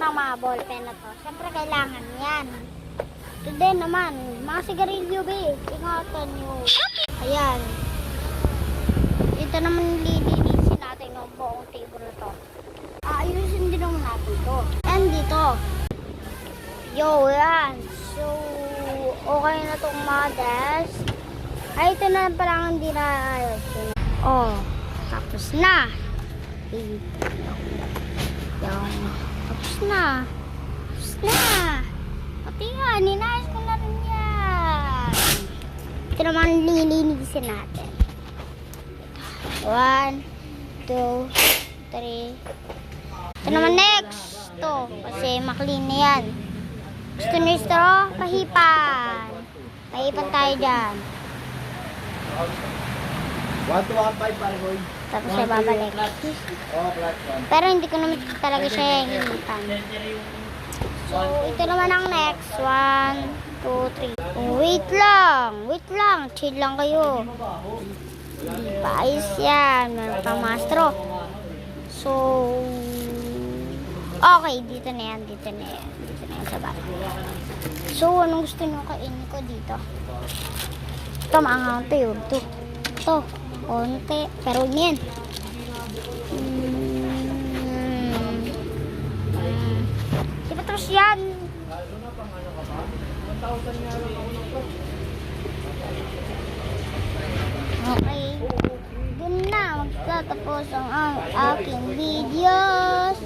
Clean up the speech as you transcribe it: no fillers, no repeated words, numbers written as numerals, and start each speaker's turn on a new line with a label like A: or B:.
A: lang mga ballpen na to. Siyempre kailangan yan. Ito din naman, mga sigarilyo be. Ingatan nyo. Ayan. Ito naman lilinisin natin yung buong table na to. Ayusin din naman natin to. And dito. Yo, yan. So, okay na tong mga desk. Ay, ito na pala ang hindi na ayos. Oh, tapos na. Tapos na. Tapos na. Pati nga, ninayos ko na rin yan. Ito naman lilinisin natin. 1, 2, 3. Ito naman next. Ito, kasi maklin na yan. Gusto nyo yung straw? Pahipan. Pahipan tayo dyan.
B: 1 to 1.5 para boy.
A: Tapos siya babalik. Pero hindi ko naman talaga siya hinitan. So, ito naman ang next. 1, 2, 3. Oh, wait lang. Wait lang. Chill lang kayo. Hindi pa ayos yan. Meron pang mga straw. So, okay. Dito na yan. Dito na yan. Dito na yan sa bata. So, anong gusto nyo kainin ko dito? Ito, maangang ito yun. Ito. Konti. Pero yan. Di ba tapos yan? Okay. Doon na. Magtatapos ang aking videos.